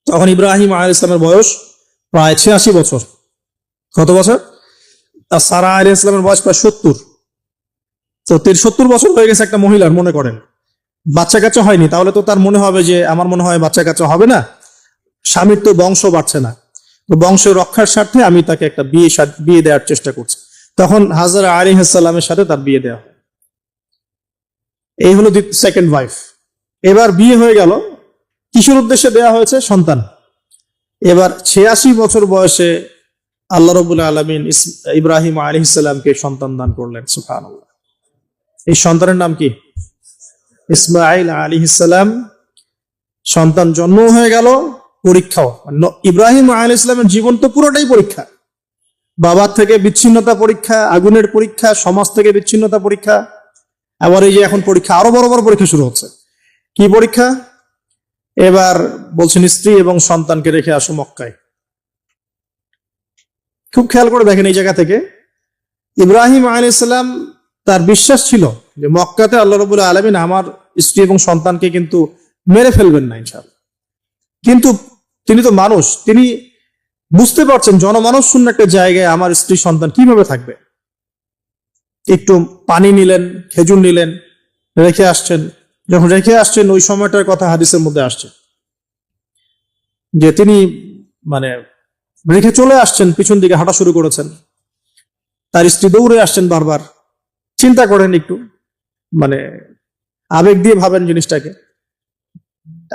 তখন ইব্রাহিম আলাইহিস সালামের বয়স প্রায় 86 বছর। কত বছর? আর সারা আলাইহিস সালামের বয়স প্রায় 70। তো 70 বছর হয়ে গেছে একটা মহিলার, মনে করেন বাচ্চা কাচ্চা হয়নি, তাহলে তো তার মনে হবে যে আমার মনে হয় বাচ্চা কাচ্চা হবে না, স্বামীর তো বংশ বাড়ছে না, তো বংশ রক্ষার স্বার্থে আমি তাকে একটা বিয়ে দেওয়ার চেষ্টা করছি। তখন হাজরা আলাইহিস সালামের সাথে তার বিয়ে দেওয়া হয়। এই হলো সেকেন্ড ওয়াইফ। এবার বিয়ে হয়ে গেল, কিসের উদ্দেশ্যে দেয়া হয়েছে? সন্তান। এবার 86 বছর বয়সে আল্লাহ রাব্বুল আলামিন ইব্রাহিম আলাইহিস সালামকে সন্তান দান করলেন। সুবহানাল্লাহ। এই সন্তানের নাম কি? ইসমাঈল আলাইহিস সালাম। সন্তান জন্ম হয়ে গেল, পরীক্ষাও। ইব্রাহিম আলাইহিস সালামের জীবন তো পুরোটাই পরীক্ষা। বাবার থেকে বিচ্ছিন্নতা পরীক্ষা, আগুনের পরীক্ষা, সমাজ থেকে বিচ্ছিন্নতা পরীক্ষা। আবার এই যে এখন পরীক্ষা, আরো বড় বড় পরীক্ষা শুরু হচ্ছে। কি পরীক্ষা? এবার বলছেন স্ত্রী এবং সন্তানকে রেখে আসো মক্কায়। খুব খেয়াল করে দেখেন, এই জায়গা থেকে ইব্রাহিম আলাইহিস সালাম তার বিশ্বাস ছিল যে মক্কাতে আল্লাহ রাব্বুল আলামিন আমার স্ত্রী এবং সন্তানকে কিন্তু মেরে ফেলবেন না ইনশাআল্লাহ। কিন্তু তিনি তো মানুষ, তিনি বুঝতে পারছেন জনমানুষ শূন্য একটা জায়গায় আমার স্ত্রী সন্তান কিভাবে থাকবে। একটু পানি নিলেন, খেজুর নিলেন, রেখে আসছেন। যখন রেখে আসছেন, ওই সময়টার কথা হাদিসের মধ্যে আসছে যে তিনি মানে রেখে চলে আসছেন, পিছন দিকে হাঁটা শুরু করেছেন। তার স্ত্রী দৌড়ে আসছেন বারবার। চিন্তা করেন একটু, মানে আবেগ দিয়ে ভাবেন জিনিসটাকে।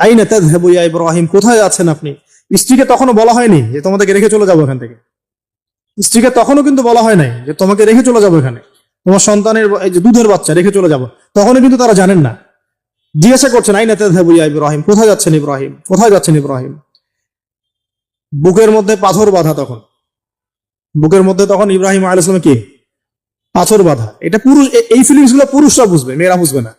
আইনা তাযহাবু ইয়া ইব্রাহিম, কোথায় আছেন আপনি? স্ত্রীকে তখনও বলা হয়নি যে তোমাদেরকে রেখে চলে যাবো এখান থেকে। স্ত্রীকে তখনও কিন্তু বলা হয় নাই যে তোমাকে রেখে চলে যাবো এখানে, তোমার সন্তানের এই যে দুধের বাচ্চা রেখে চলে যাবো। তখনও কিন্তু তারা জানেন না। জিজ্ঞাসা করছেন আইনা তাযহাবু ইয়া ইব্রাহিম, কোথায় যাচ্ছেন ইব্রাহিম, কোথায় যাচ্ছেন ইব্রাহিম? বুকের মধ্যে পাথর বাঁধা। তখন বুকের মধ্যে তখন ইব্রাহিম আলাইহিস সালাম কি পাথর বাঁধা। এটা পুরুষ, এই ফিলিংস গুলো পুরুষরা বুঝবে, মেয়েরা বুঝবে না।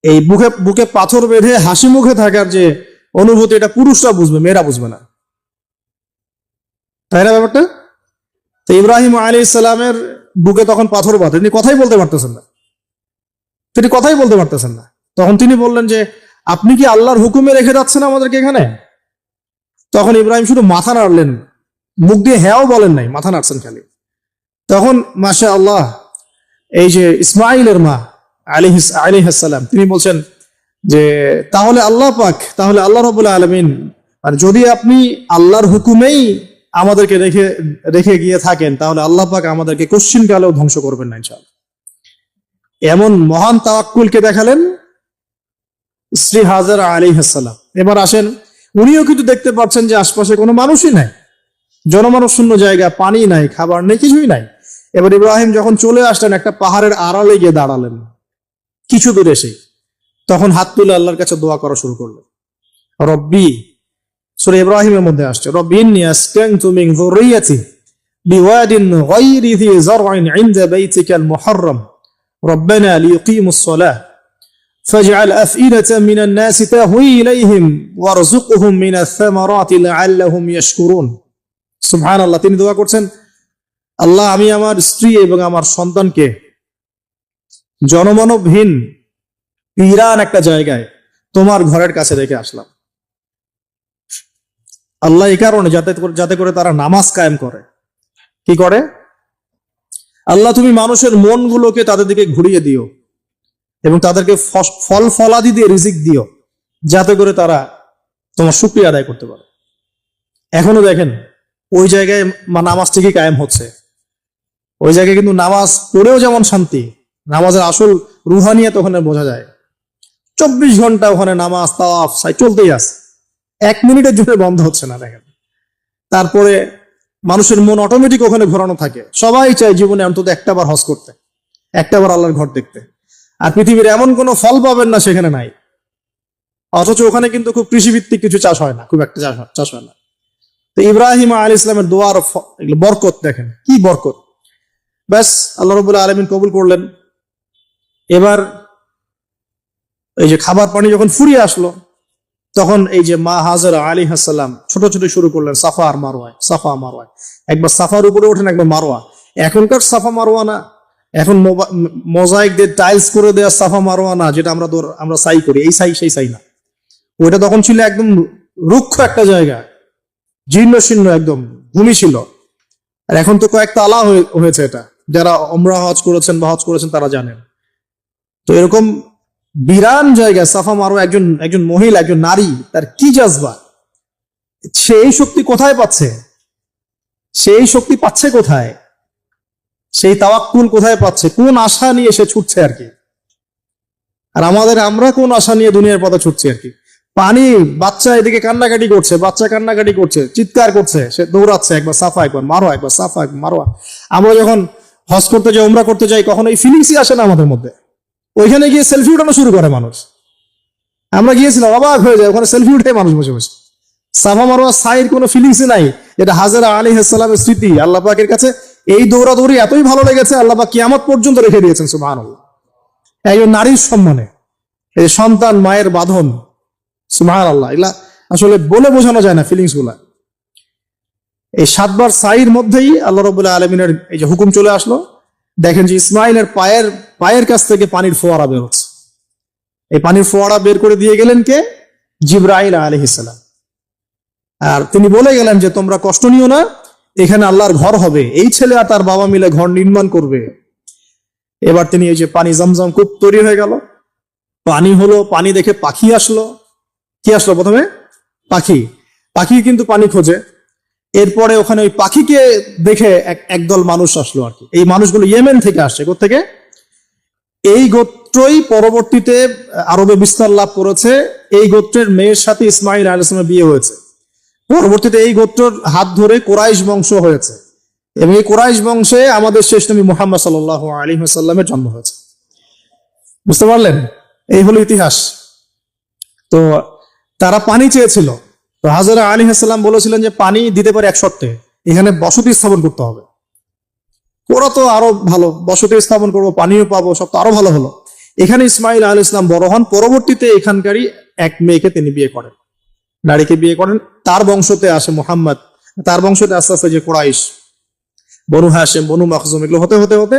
এই বুকে বুকে পাথর বেঁধে হাসি মুখে থাকার যে অনুভূতি, এটা পুরুষরা বুঝবে, মেয়েরা বুঝবে না, তাই না ব্যাপারটা? তো ইব্রাহিম আলাইহিস সালামের বুকে তখন পাথর বাঁধা, তিনি কথাই বলতে পারতেছেন না, তিনি কথাই বলতে পারতেছেন না। তখন তিনি বললেন যে আপনি কি আল্লাহর হুকুমে রেখে যাচ্ছেন আমাদেরকে এখানে? তখন ইব্রাহিম শুধু মাথা নাড়লেন, মুখ দিয়ে হ্যাঁও বলেন নাই, মাথা নাড়ছেন খালি। তখন মাশাআল্লাহ এই যে ইসমাঈলের মা আলাইহিস সালাম, তিনি বলছেন যে তাহলে আল্লাহ পাক, তাহলে আল্লাহ রাব্বুল আলামিন, আর যদি আপনি আল্লাহর হুকুমেই আমাদেরকে রেখে রেখে গিয়ে থাকেন, তাহলে আল্লাহ পাক আমাদেরকে কোশ্চিন কালেও ধ্বংস করবেন না ইনশাআল্লাহ। এমন মহান তাওয়াক্কুলকে দেখালেন স্ত্রী হাজরা আলাইহিস সালাম। এবার আসেন, উনিও কিন্তু দেখতে পাচ্ছেন যে আশপাশে কোনো মানুষই নাই, জনমানুষ শূন্য জায়গা, পানি নাই, খাবার নেই, কিছুই নাই। এবার ইব্রাহিম যখন চলে আসলেন, একটা পাহাড়ের আড়ালে গিয়ে দাঁড়ালেন কিছু দূরে এসে, তখন হাত তুলে আল্লাহর কাছে দোয়া করা শুরু করলেন। রব্বি, সূরা ইব্রাহিমের মধ্যে আসছে, রব্বি ইন্নী আসকানতু মিন যুররিয়াতি বিওয়াদিন গায়রি যি যার'ইন ইনদা বাইতিকাল মুহাররাম রব্বানা লিয়ুকিমুস সালাহ ফাজআল আফইদাতাম মিনান নাসি তাহওয়ি ইলাইহিম ওয়ারযুকহুম মিনাস সামারাতি লাআল্লাহুম ইয়াশকুরুন। সুবহানাল্লাহ। তিনি দোয়া করছেন, আল্লাহ আমি আমার স্ত্রী এবং আমার সন্তানকে জনমানবহীন পিরান একটা জায়গায় তোমার ঘরের কাছে রেখে আসলাম। আল্লাহ এই কারণে যাতে করে তারা নামাজ কায়েম করে। কি করে? আল্লাহ তুমি মানুষের মনগুলোকে তাদের দিকে ঘুরিয়ে দিও এবং তাদেরকে ফল ফলাদি দিয়ে রিজিক দিও, যাতে করে তারা তোমার শুকরিয়া আদায় করতে পারে। এখনো দেখেন ওই জায়গায় নামাজ ঠিকই কায়েম হচ্ছে। ওই জায়গায় কিন্তু নামাজ পড়েও যেমন শান্তি, নামাজের আসল রুহানিয়াত ওখানে বোঝা যায়। 24 ঘন্টা ওখানে নামাজ তাওয়াফ সাই চলতেই আছে, 1 মিনিটের জন্য বন্ধ হচ্ছে না। দেখেন, তারপরে মানুষের মন অটোমেটিক ওখানে ঘোরানো থাকে। সবাই চায় জীবনে অন্তত একটাবার হজ করতে, একটাবার আল্লাহর ঘর দেখতে। আর পৃথিবীর এমন কোনো ফল পাবেন না সেখানে নাই। অথচ ওখানে কিন্তু খুব কৃষিভিত্তিক কিছু চাষ হয় না, খুব একটা চাষ হয় না। তো ইব্রাহিম আলাইহিস সালামের দোয়ার বরকত দেখেন, কি বরকত। ব্যাস আল্লাহ রাব্বুল আলামিন কবুল করলেন। এবার এই যে খাবার পানি যখন ফুরিয়ে আসলো, তখন এই যে মা হাজরা আলাইহিস সালাম ছোট ছোট শুরু করলেন সাফা আর মারওয়ায়, সাফা মারওয়ায়। একবার সাফার উপরে ওঠেন, একবার মারওয়া। এখনকার সাফা মারওয়া না, এখন মোজাইক দিয়ে টাইলস করে দেওয়া সাফা মারওয়া না, যেটা আমরা সাই করি, এই সাই সেই সাই না। ওইটা তখন ছিল একদম রুক্ষ একটা জায়গা, জীর্ণ শীর্ণ একদম ভূমি ছিল। আর এখন তো কয়েক তালা হয়েছে এটা, যারা ওমরা হজ করেছেন বা হজ করেছেন তারা জানেন। তো এরকম বিরান জায়গা সাফা মারোয়া, একজন একজন মহিলা, একজন নারী, তার কি জাজবা, সেই শক্তি কোথায় পাচ্ছে? সেই শক্তি পাচ্ছে কোথায়? সেই তাওয়াক্কুল কোথায় পাচ্ছে? কোন আশা নিয়ে সে ছুটছে আর কি? আর আমরা কোন আশা নিয়ে দুনিয়ার পথে ছুটছি আর কি? পানি, বাচ্চা এদিকে কান্নাকাটি করছে, বাচ্চা কান্নাকাটি করছে, চিৎকার করছে, সে দৌড়াচ্ছে, একবার সাফা একবার মারোয়া, একবার সাফা একবার মারোয়া। আমরা যখন হজ করতে যাই, উমরা করতে যাই, কখন এই ফিলিংসই আসে না আমাদের মধ্যে। ওইখানে গিয়ে সেলফি উঠানো শুরু করে মানুষ। আমরা গিয়েছিলাম, অবাক হয়ে যায়, ওখানে সেলফি উঠে মানুষ বসে বসে। সাফা মারোয়া সাইর কোনো ফিলিংসই নাই। এটা হাজরা আলাইহিস সালামের স্মৃতি আল্লাহ পাকের কাছে। এই দৌড়াদৌড়ি এতই ভালো লেগেছে, আল্লাহ পাক কিয়ামত পর্যন্ত রেখে দিয়েছেন সুবহানাল্লাহ। একজন নারীর সম্মানে, এই সন্তান, মায়ের বাঁধন, সুবহানাল্লাহ। এগুলা আসলে বলে বোঝানো যায় না ফিলিংস গুলা। এই 7 বার সাইর মধ্যেই আল্লাহ রাব্বুল আলামিনের এই যে হুকুম চলে আসলো, দেখেন যে ইসমাইলের পায়ের কাছ থেকে পানির ফোয়ারা বের হচ্ছে। এই পানির ফোয়ারা বের করে দিয়ে গেলেন কে? জিবরাইল আলাইহিস সালাম। আর তিনি বলে গেলেন যে তোমরা কষ্ট নিও না, এখানে আল্লাহর ঘর হবে, এই ছেলে আর তার বাবা মিলে ঘর নির্মাণ করবে। এবার তিনি এই যে পানি, জমজম কূপ তৈরি হয়ে গেল, পানি হলো, পানি দেখে পাখি আসলো। কি আসলো প্রথমে? পাখি। পাখি কিন্তু পানি খোঁজে। এরপরে ওখানে ওই পাখিকে দেখে একদল মানুষ আসলো আর কি। এই মানুষগুলো ইয়েমেন থেকে আসছে। কোত্থেকে? এই গোত্রই পরবর্তীতে আরবে বিস্তার লাভ করেছে। এই গোত্রের মেয়ের সাথে ইসমাইল আলাইহিস সালামের বিয়ে হয়েছে। পরবর্তীতে এই গোত্রের হাত ধরে কুরাইশ বংশ হয়েছে, এবং এই কুরাইশ বংশে আমাদের শেষ নবী মুহাম্মদ সাল্লাল্লাহু আলাইহি ওয়াসাল্লামের জন্ম হয়েছে। বুঝতে পারলেন? এই হলো ইতিহাস। তো তারা পানি চেয়েছিল। তো হাজরা আলাইহিস সালাম বলেছিলেন যে পানি দিতে পারে এক শর্তে, এখানে বসতি স্থাপন করতে হবে। ওরা তো আরো ভালো, বসতি স্থাপন করবো, পানিও পাবো, সব তো আরো ভালো হলো। এখানে ইসমাইল আলাইহিস সালাম বড় হন। পরবর্তীতে এখানকারই এক মেয়েকে তিনি বিয়ে করেন, নারীকে বিয়ে করেন। তার বংশতে আসে মুহাম্মদ। তার বংশতে আস্তে আস্তে যে কুরাইশ, বনু হাশিম, বনু মাখজুম, এগুলো হতে হতে হতে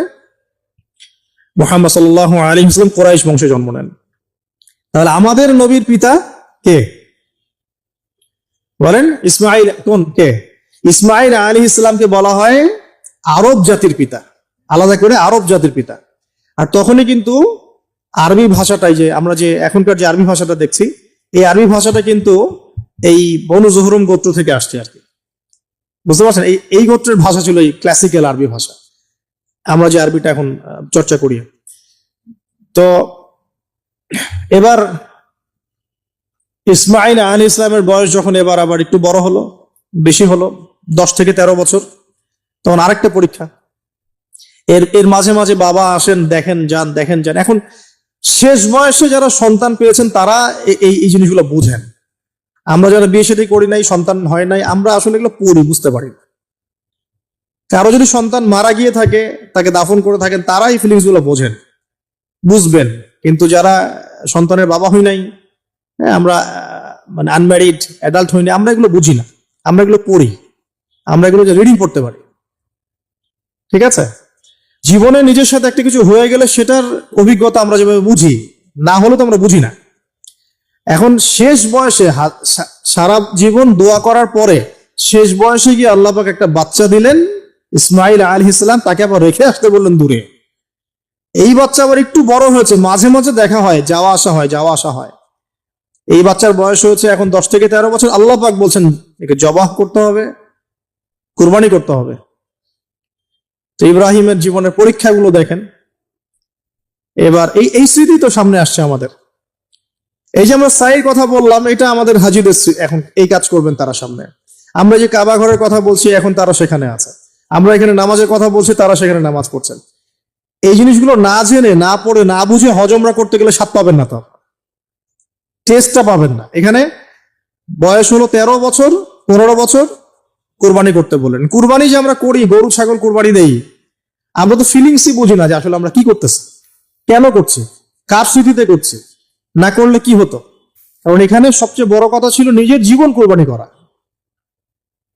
মুহাম্মদ সাল্লাল্লাহু আলাইহি ওয়াসাল্লাম কুরাইশ বংশে জন্ম নেন। তাহলে আমাদের নবীর পিতা কে বলেন? ইসমাইল। কোন কে? ইসমাইল আলাইহিস সালামকে বলা হয় আরব জাতির পিতা, আলাদা করে আরব জাতির পিতা। আর তখনই কিন্তু আরবি ভাষাটাই, যে আমরা যে এখনকার যে আরবি ভাষাটা দেখছি, এই আরবি ভাষাটা কিন্তু এই বনু জুহরুম গোত্র থেকে আসছে আর কি। বুঝতে পারছেন? এই গোত্রের ভাষা ছিল এই ক্লাসিক্যাল আরবি ভাষা, আমরা যে আরবিটা এখন চর্চা করি। তো এবার ইসমাইল আলাইহিস সালামের বয়স যখন এবার আবার একটু বড় হলো, বেশি হলো, 10 থেকে 13 বছর, তখন আরেকটা পরীক্ষা। এর মাঝে মাঝে বাবা আসেন, দেখেন যান, দেখেন যান। এখন শেষ বয়সে যারা সন্তান পেয়েছেন তারা এই জিনিসগুলো বুঝেন। আমরা যারা বিয়ে শাদী করি নাই, সন্তান হয় নাই, আমরা আসলে এগুলো পড়ি, বুঝতে পারি না। কারো যদি সন্তান মারা গিয়ে থাকে, তাকে দাফন করে থাকেন, তারা এই ফিলিংস গুলো বোঝেন, বুঝবেন। কিন্তু যারা সন্তানের বাবা হই নাই, আমরা মানে আনম্যারিড অ্যাডাল্ট হইনি, আমরা এগুলো বুঝি না। আমরা এগুলো পড়ি, আমরা এগুলো রিডিং পড়তে পারি। ঠিক আছে? জীবনে নিজের সাথে একটা কিছু হয়ে গেলে সেটার অভিজ্ঞতা আমরা যেভাবে বুঝি, না হলে তো আমরা বুঝি না। এখন শেষ বয়সে, সারা জীবন দোয়া করার পরে শেষ বয়সে গিয়ে আল্লাহ পাক একটা বাচ্চা দিলেন, ইসমাইল আলাইহিস সালাম। তাকে আবার রেখে আসতে বললেন দূরে। এই বাচ্চা আবার একটু বড় হয়েছে, মাঝে মাঝে দেখা হয়, যাওয়া আসা হয়, যাওয়া আসা হয়। এই বাচ্চার বয়স হয়েছে এখন 10 থেকে 13 বছর। আল্লাহ পাক বলছেন একে জবাহ করতে হবে, কুরবানি করতে হবে। তো ইব্রাহিমের জীবনের পরীক্ষাগুলো দেখেন। এবার এই স্মৃতি তো সামনে আসছে আমাদের। এই যে আমরা সাইর কথা বললাম, এটা আমাদের হাজিদের এখন এই কাজ করবেন তারা সামনে। আমরা যে কাবা ঘরের কথা বলছি, এখন তারা সেখানে আছে। আমরা এখানে নামাজের কথা বলছি, তারা সেখানে নামাজ পড়ছেন। এই জিনিসগুলো না জেনে, না পড়ে, না বুঝে হজ উমরা করতে গেলে স্বাদ পাবেন না, তো টেস্টটা পাবেন না। এখানে বয়স হলো 13 বছর, 15 বছর, কুরবানি করতে বললেন। কুরবানি যে আমরা করি, গরু ছাগল কুরবানি দেই, আমরা তো ফিলিংসই বুঝি না যে আসলে আমরা কি করতেছি, কেন করছি, কার স্মৃতিতে করছি, না করলে কি হতো। কারণ এখানে সবচেয়ে বড় কথা ছিল নিজের জীবন কুরবানি করা,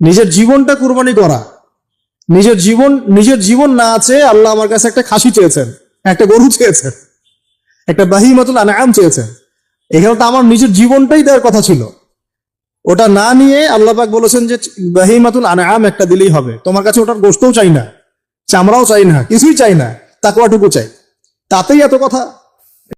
নিজের জীবনটা কুরবানি করা। নিজের জীবন না আছে, আল্লাহ আমার কাছে একটা খাসি চেয়েছেন, একটা গরু চেয়েছেন, একটা বাহিমাতুল আনআম চেয়েছেন। এখানে তো আমার নিজের জীবনটাই দেওয়ার কথা ছিল। ওটা না নিয়ে আল্লাহ পাক বলেছেন যে বাহিমাতুল আনআম একটা দিলেই হবে, তোমার কাছে ওটার গোশতও চাই না, চামড়াও চাই না, কিছুই চাই না, তাকওয়াটুকু চাই। তাতেই এত কথা।